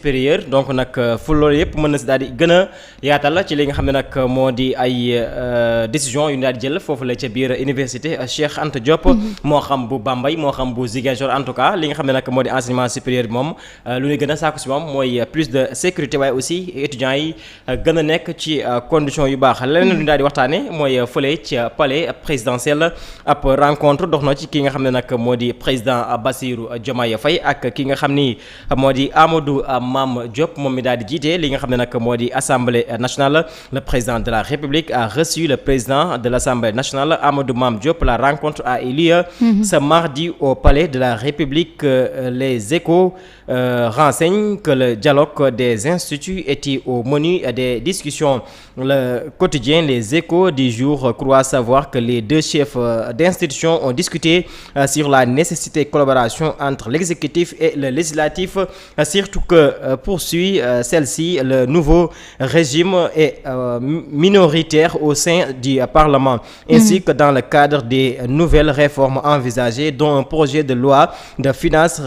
supérieur donc nag fu loolu yëpp mën na si daal di gën a yaatal ci li nga xam ne nag moo di ay décision yu ñu daal di jël foofu la ca biir université Cheikh Anta Diop. moo xam bu Bambey moo xam bu Ziguinchor en tout cas li nga xam ne nag moo di enseignement supérieur bi moom lu ñuy gën a sàkku si moom mooy plus de sécurité waaye aussi étudiants yi gën a nekk ci conditions yu baax leneen lu ñu daal di waxtaane mooy fële ci palais présidentiel ab rencontre dox na ci ki nga xam ne nag moo di président Bassirou Diomaye Faye ak ki nga xam ni moo di Amadou Mame Diop moom mi daal di jiite li nga xam ne nag moo di assemblée nationale le président de la république a reçu le président de l'assemblée nationale Amadou Mame Diop. La rencontre a eu lieu ce mardi au palais de la république. Les échos renseignent que le dialogue des instituts était au menu des discussions. Le quotidien Les Échos du jour croit savoir que les deux chefs d'institutions ont discuté sur la nécessité de collaboration entre l'exécutif et le législatif, surtout que poursuit celle-ci, le nouveau régime est minoritaire au sein du Parlement, ainsi que dans le cadre des nouvelles réformes envisagées, dont un projet de loi de finances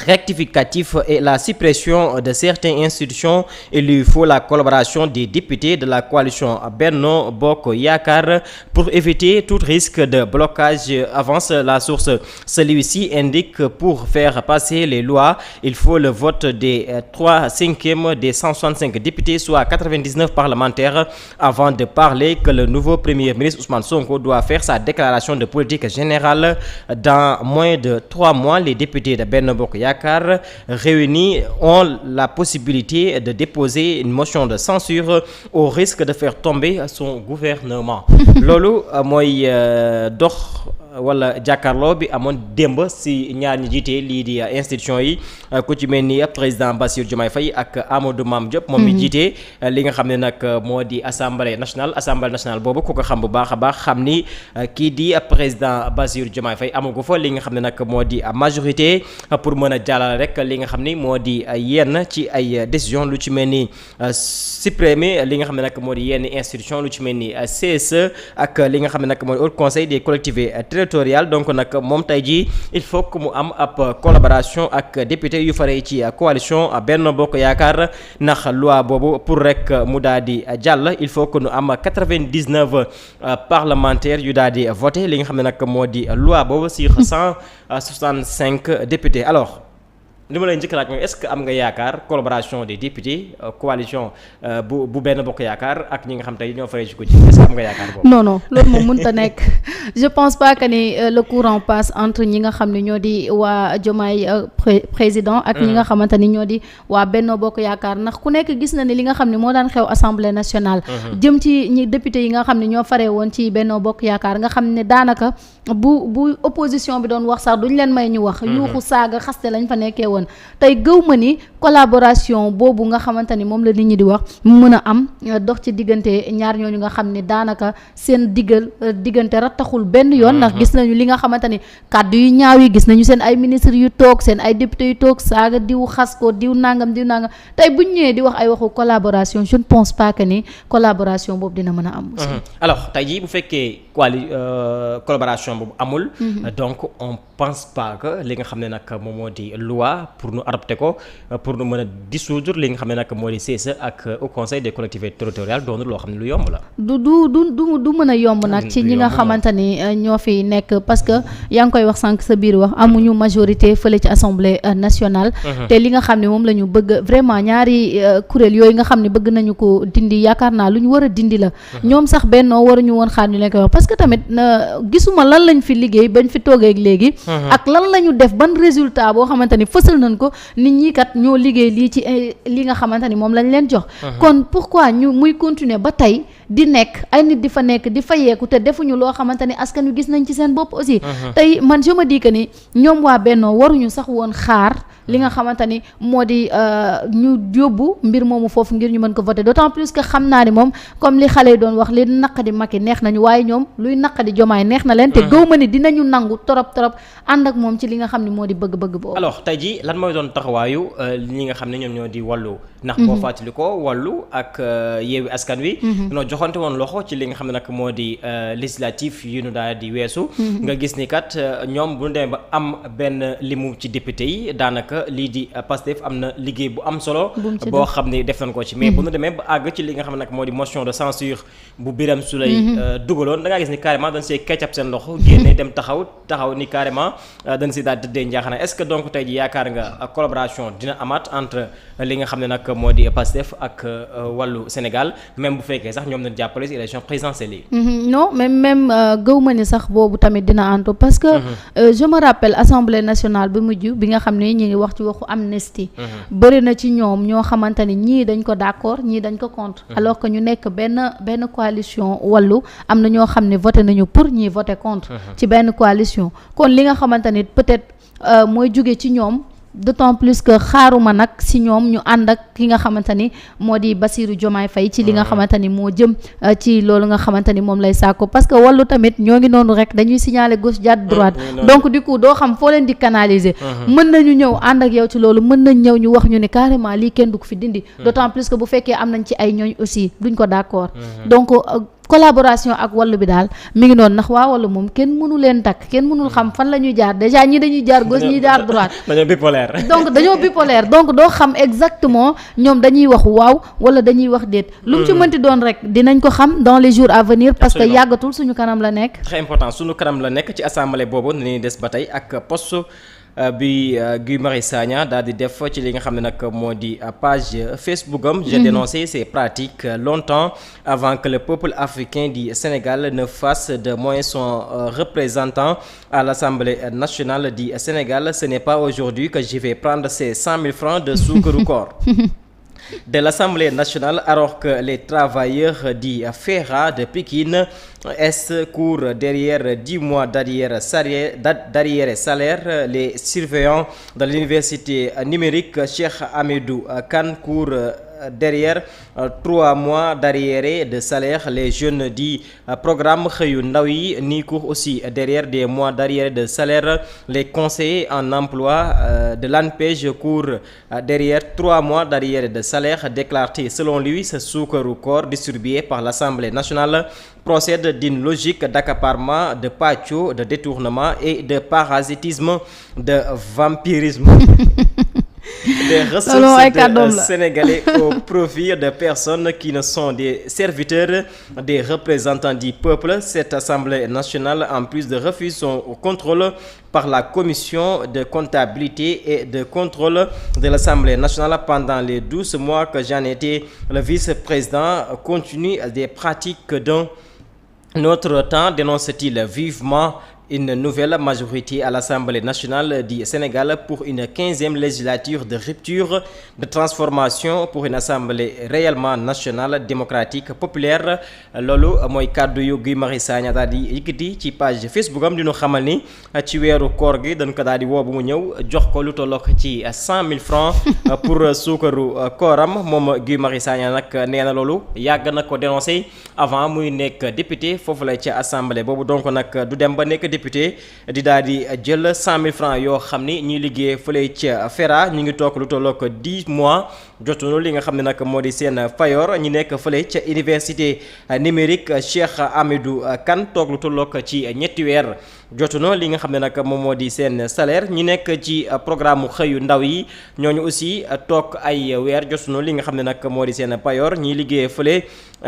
rectificatif et la suppression de certaines institutions. Il lui faut la collaboration des députés de la coalition Benno Bokk Yakaar pour éviter tout risque de blocage, avance la source. Celui-ci indique que pour faire passer les lois, il faut le vote des 3/5 des 165 députés, soit 99 parlementaires, avant de parler que le nouveau premier ministre Ousmane Sonko doit faire sa déclaration de politique générale dans moins de 3 mois. Les députés de Benno Bokk Yakaar réunis ont la possibilité de déposer une motion de censure au risque de faire tomber son gouvernement. loolu mooy dox wala jàkkaarloo bi amoon démb si ñaar ñi jiite lii di institution yi ku ci mel ni président Bassirou Diomaye Faye ak Amadou Mame Diop moom mi jiite li nga xam ne nag moo di assemblée nationale boobu ku ko xam bu baax a baax xam ni kii di président Bassirou Diomaye Faye amagu fa li nga xam ne nag moo di majorité pour mën a jàllale rek li nga xam ni moo di yenn ci ay décision lu ci mel ni supprimer li nga xam ne nag moo di yenn institution lu ci mel ni CSE ak li nga xam ne nag moo di Haut Conseil des collectivités territorial. Donc nag moom tey jii il faut que mu am ab collaboration ak député yu faree ci coalition Benno Bokk Yaakaar ndax loi boobu pour rek mu daal di jàll il faut que nu am 99 parlementaires yu daal di voté li nga xam ne nag moo di loi boobu sur 165 députés. Alors li ma lay njëkk laaj mooy est-ce que am nga yaakaar collaboration des députés coalition bu Benno Bokk Yaakaar ak ñi nga xam tey ñoo faree ci ko ci est-ce que am nga yaakaar boobu. non loolu moom mënut a nekk je pense pas que ni le courant passe entre ñi nga xam ne ñoo di waa Diomaye président ak ñi nga xamante ni ñoo di waa Benno Bokk Yaakaar ndax ku nekk gis na ni li nga xam ne moo daan xew assemblée nationale. jëm ci ñi député yi nga xam ne ñoo faree woon ci Benno Bokk Yaakaar nga xam ne daanaka bu opposition bi doon wax sax duñ leen may ñu wax. yuuxu saaga xaste lañ fa nekkee woon. tey gëw ma ni collaboration boobu nga xamante ni moom la nit ñi di wax mu mën a am dox ci diggante ñaar ñooñu nga xam ni daanaka seen diggante rattaxul benn yoon. ndax gis nañu li nga xamante ni kàddu yu ñaaw yi gis nañu seen ay ministres yu toog seen ay députés yu toog saaga diw xas ko diw nangam tey buñ ñëwee di wax ay waxu collaboration je ne pense pas que ni collaboration boobu dina mën a am. alors tey jii bu fekkee collaboration boobu amul. donc on pense pas que li nga xam ne nag moom moo di loi pour nu adopter ko pour nu mën a dissoudre li nga xam ne nag moo di CSE ak au conseil des collectivités territoriales doonul loo xam ne lu yomb la. du mën a yomb nag ci ñi nga xamante ni ñoo fi nekk parce que yaa ngi koy wax sànq sa biir wax amuñu majorité fële ci assemblée nationale. te li nga xam ne moom la ñu bëgg vraiment ñaari kuréel yooyu nga xam ne bëgg nañu ko dindi yaakaar naa lu ñu war a dindi la. ñoom sax bennoo waruñu woon xaar ñu leen koy wax parce que tamit gisuma lan lañ fi liggéey bañ fi toogee ak léegi. ak lan la ñu def ban résultat boo xamante ni fësal nañ ko nit ñi kat ñoo liggéey lii ci li nga xamante ni moom lañ leen jox. kon pourquoi ñu muy continuer ba tey di nekk ay nit di fa nekk di fayeeku te defuñu loo xamante ni askan wi gis nañ ci seen bopp aussi. tey man je me dis que ni ñoom waa Benno waruñu sax woon xaar li nga xamante ni moo di ñu yóbbu mbir moomu foofu ngir ñu mën ko voter d'autant plus que xam naa ni moom comme li xale yi doon wax li naqadi Macky neex nañu waaye ñoom luy naqadi Diomaye neex na leen. te gëw ma ni dinañu nangu trop ànd ak moom ci li nga xam ne moo di bëgg-bëgg boobu. alors tey jii lan mooy doon taxawaayu ñi nga xam ne ñoom ñoo di wàllu ndax boo fàttali ko wàllu ak yeewi askan wi ñoo joxante woon loxo ci li nga xam ne nag moo di législatif yu ñu daal di weesu nga gis ni kat ñoom bu ñu demee ba am benn limu ci député yi daanaka nag lii di Pastef am na liggéey bu am solo boo xam ne def nañ ko ci mais bu ñu demee ba àgg ci li nga xam ne nag moo di motion de censure bu Birame Souleye dugaloon da ngaa gis ni carrément dañ see keccap seen loxo génne dem taxaw ni carrément dañ si daal tëddee njaaxana est-ce que donc tey ji yaakaar nga collaboration dina amaat entre li nga xam ne nag moo di Pastef ak wàllu Sénégal même bu fekkee sax ñoom nañ jàppale si élection présidentielle yi non même gëw ma ni sax boobu tamit dina antu parce que je me rappelle assemblée nationale bi mujj bi nga xam ne ñi ngi wax ci waxu amnistie bëri na ci ñoom ñoo xamante ni ñii dañ ko d'accord ñii dañ ko contre alors que ñu nekk benn coalition wàllu am na ñoo xam ne voté nañu pour ñii voté contre ci benn coalition kon li nga xamante ni peut-être mooy jóge ci ñoom d'autant plus que xaaruma nag si ñoom ñu ànd ak ki nga xamante ni moo di Bassirou Diomaye Faye ci li nga xamante ni moo jëm ci loolu nga xamante ni moom lay sàkku parce que wàllu tamit ñoo ngi noonu rek dañuy signaler gauche jàdd droite donc du coup doo xam foo leen di canaliser mën nañu ñëw ànd ak yow ci loolu mën nañ ñëw ñu wax ñu ne carrément lii kenn du ko fi dindi d'autant plus que bu fekkee am nañ ci ay ñooñ aussi duñ ko d'accord donc collaboration ak wàllu bi daal mi ngi noonu ndax waa wàllu moom kenn mënu leen takk kenn mënul xam fan la ñuy jaar déjà ñi dañuy jaar gauche ñi jaar droite dañoo bipolaire donc doo xam exactement ñoom dañuy wax waaw wala dañuy wax déet lu mu ci mënti doon rek dinañ ko xam dans les jours à venir parce que yàggatul suñu kanam la nekk très important suñu kanam la nekk ci assemblée boobu nañuy des ba tey ak poste bi Guy Marius Sagna daal di def ci li nga xam ne nag moo di page Facebook am. J'ai dénoncé ces pratiques longtemps avant que le peuple africain du Sénégal ne fasse de moi son représentant à l'Assemblée nationale du Sénégal. Ce n'est pas aujourd'hui que je vais prendre ces 100 000 francs de suukaru koor de l'Assemblée nationale alors que les travailleurs du FERA de Pikine Est courent derrière 10 mois d'arriérés-salaires. Les surveillants de l'université numérique Cheikh Hamidou Kane courent derrière 3 mois d'arriérés de salaire. Les jeunes du programme Xëyu Ndaw yi ni courent aussi derrière des mois d'arriérés de salaire. Les conseillers en emploi de l'ANPEJ courent derrière 3 mois d'arriérés de salaire, déclaré selon lui ce suukaru koor distribué par l'Assemblée nationale procède d'une logique d'accaparement, de pàccoo, de détournement et de parasitisme, de vampirisme des ressources sénégalais au profit de personnes qui ne sont des serviteurs, des représentants du peuple. Cette Assemblée nationale, en plus de refuser son contrôle par la commission de comptabilité et de contrôle de l'Assemblée nationale pendant les 12 mois que j'en étais le vice-président, continue des pratiques d'un autre temps, dénonce-t-il vivement une nouvelle majorité à l'Assemblée nationale du Sénégal pour une 15e législature de rupture, de transformation pour une assemblée réellement nationale, démocratique, populaire. Loolu mooy kàddu yu Guy Marius Sagna daal di yëkkati ci page Facebook am di ñu xamal ni ci weeru koor gi dañ ko daal di woo bu mu ñëw jox ko lu tollook ci 100 000 francs pour suukaru kooram. Moom Guy Marius Sagna nag nee na loolu yàgg na ko dénoncé avant muy nekk député foofu la ci assemblée boobu, donc nag du dem ba nekk député di daal di jël 100 000 francs yoo xam ni ñuy liggéey fële ca FERA ñu ngi toog lu tollook 10 mois jotuñu li nga xam ne nag moo di seen payoor. ñi nekk fële ca université numérique Cheikh Hamidou Kane toog lu tollook ci ñetti weer jotuñu li nga xam ne nag moom moo di seen salaire. ñi nekk ci programme Xëyu Ndaw yi ñooñu aussi toog ay weer jotuñu li nga xam ne nag moo di seen payoor. ñiy liggéey fële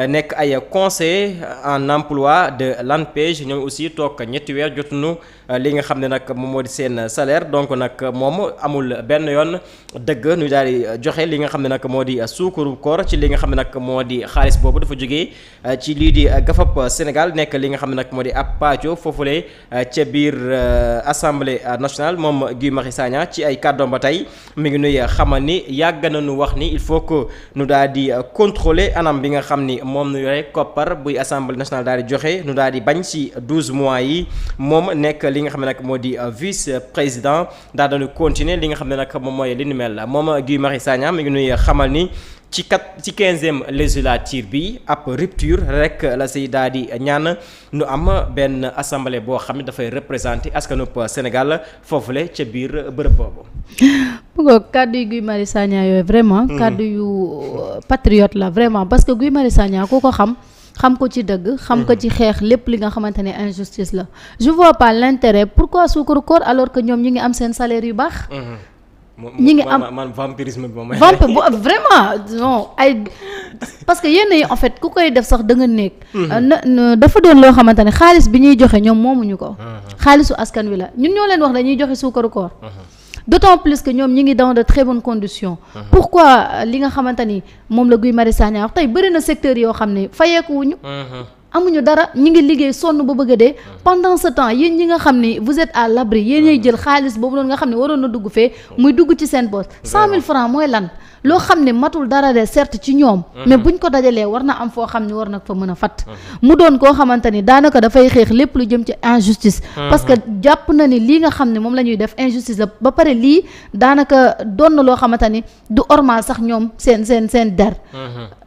nekk ay conseil en emploi de l'ANPEJ ñoom aussi toog ñetti weer jotuñu li nga xam ne nag moom moo di seen salaire. donc nag moom amul benn yoon dëgg ñu daal di joxe li nga xam ne nag moo di suukaru koor ci li nga xam ne nag moo di xaalis boobu dafa jógee ci lii di gafap Sénégal nekk li nga xam ne nag moo di ab pàcco foofule ca biir assemblée nationale. Moom Guy Marius Sagna ci ay kàddoom ba tey mi ngi nuy xamal ni yàgg nañu wax ni il faut que nu daal di contrôler anam bi nga xam ni moom nu yore koppar buy assemblée nationale daal di joxe nu daal di bañ ci 12 mois yi. Moom nekk li nga xam ne nag moo di vice président daal dañu continuer li nga xam ne nag moom mooy li ni mel. Moom Guy Marius Sagna mi ngi nuy xamal ni ci 15e législature bi ab rupture rek la say daal di ñaan nu am benn assemblée boo xam ne dafay représenter askanu Sénégal foofule ca biir bërëb boobu. bu ko kàddu yu Guy Marius Sagna yooyu vraiment kàddu yu patriote la vraiment parce que Guy Marius Sagna ku ko xam ko ci dëgg xam ko ci xeex lépp li nga xamante ne injustice la. Je vois pas l'intérêt pourquoi suukaru koor alors que ñoom ñu ngi am seen salaire yu baax. ñi ngi am man vampirisme bi moom vraiment non ay parce que yenn yi en fait ku koy def sax da nga nekk dafa doon loo xamante ne xaalis bi ñuy joxe ñoom moomuñu ko xaalisu askan wi la ñun ñoo leen wax dañuy joxe suukaru koor d'autant plus que ñoom ñi ngi dans de très bonnes conditions pourquoi li nga xamante ni moom la Guy Marius Sagna wax tey bëri na secteur yoo xam ne fayeekuwuñu amuñu dara ñi ngi liggéey sonn ba bëgg a dee pendant ce temps yéen ñi nga xam ni vous êtes à l'abri yéenay jël xaalis boobu noonu nga xam ne waroon na dugg fee muy dugg ci seen poche 100 000 francs mooy lan loo xam ne matul dara de certes ci ñoom mais buñ ko dajalee war na am foo xam ne war na fa mën a fat mu doon koo xamante ni daanaka dafay xeex lépp lu jëm ci injustice parce que jàpp na ni lii nga xam ne moom la ñuy def injustice la ba pare lii daanaka doon na loo xamante ni du ormal sax ñoom seen der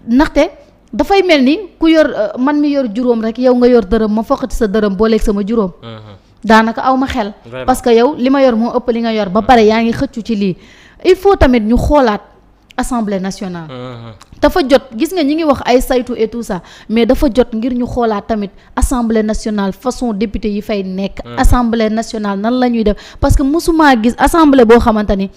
ndaxte dafay mel ni ku yor man mi yor juróom rek yow nga yor dërëm ma foqati sa dërëm booleeg sama juróom daanaka aw ma xel parce que yow li ma yor moo ëpp li nga yor ba pare yaa ngi xëccu ci lii il faut tamit ñu xoolaat Assemblée nationale dafa jot gis nga ñi ngi wax ay saytu et tout ça mais dafa jot ngir ñu xoolaat tamit Assemblée nationale façon député yi fay nekk Assemblée nationale nan la ñuy def parce que mosumaa gis assemblée boo xamante ni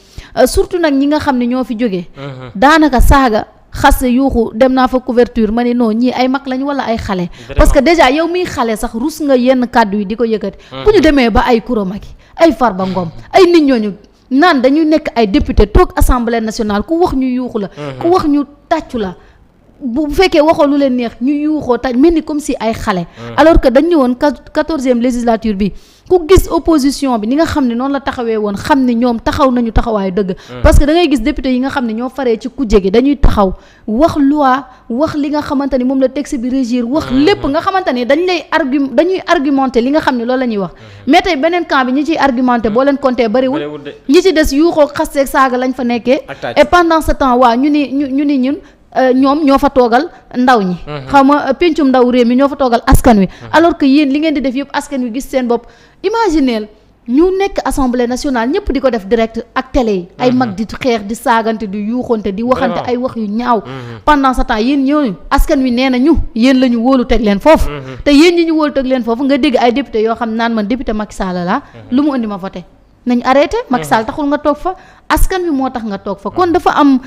surtout nag ñi nga xam ne ñoo fi jógee daanaka saaga xas yuuxu dem naa fa couverture ma ne non ñii ay mag lañ wala ay xale parce que déjà yow miy xale sax rus nga yenn kàddu yi di ko yëkkati bu ñu demee ba ay Coura Macky ay Farba Ngom ay nit ñooñu naan dañuy nekk ay député toog Assemblée nationale ku wax ñu yuuxu la ku wax ñu tàccu la bu fekkee waxoo lu leen neex ñu yuuxoo tàcc mel ni comme si ay xale alors que dañ ñëwoon 14e législature bi ku gis opposition bi ni nga xam ne noonu la taxawee woon xam ne ñoom taxaw nañu taxawaayu dëgg parce que da ngay gis député yi nga xam ne ñoo faree ci kujje gi dañuy taxaw wax loi wax li nga xamante ni moom la texte bi régir wax lépp nga xamante ni dañuy argumenté li nga xam ne loolu la ñuy wax mais tey beneen camp bi ñi ciy argumenté boo leen compté bariwul ñi ci des yuuxoo xasteeg saaga lañ fa nekkee et pendant ce temps waa ñu ni ñun ñoom ñoo fa toogal ndaw ñi xaw ma pencum ndaw réew mi ñoo fa toogal askan wi alors que yéen li ngeen di def yëpp askan wi gis seen bopp imagineel ñu nekk Assemblée nationale ñëpp di ko def direct ak télé yi ay mag di xeex di saagante di yuuxante di waxante ay wax yu ñaaw pendant ce temps yéen ñooñu askan wi nee na ñu yéen la ñu wóolu teg leen foofu te yéen ñi ñu wóolu teg leen foofu nga dégg ay député yoo xam naan man député Macky Sall la lu mu indi ma voté nañ arrêté Macky Sall taxul nga toog fa askan wi moo tax nga toog fa kon dafa am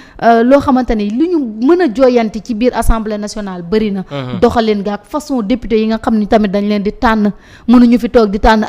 loo xamante ni lu ñu mën a jooyanti ci biir Assemblée nationale bëri na doxaleen gaak façon député yi nga xam ni tamit dañ leen di tànn mënuñu fi toog di tànn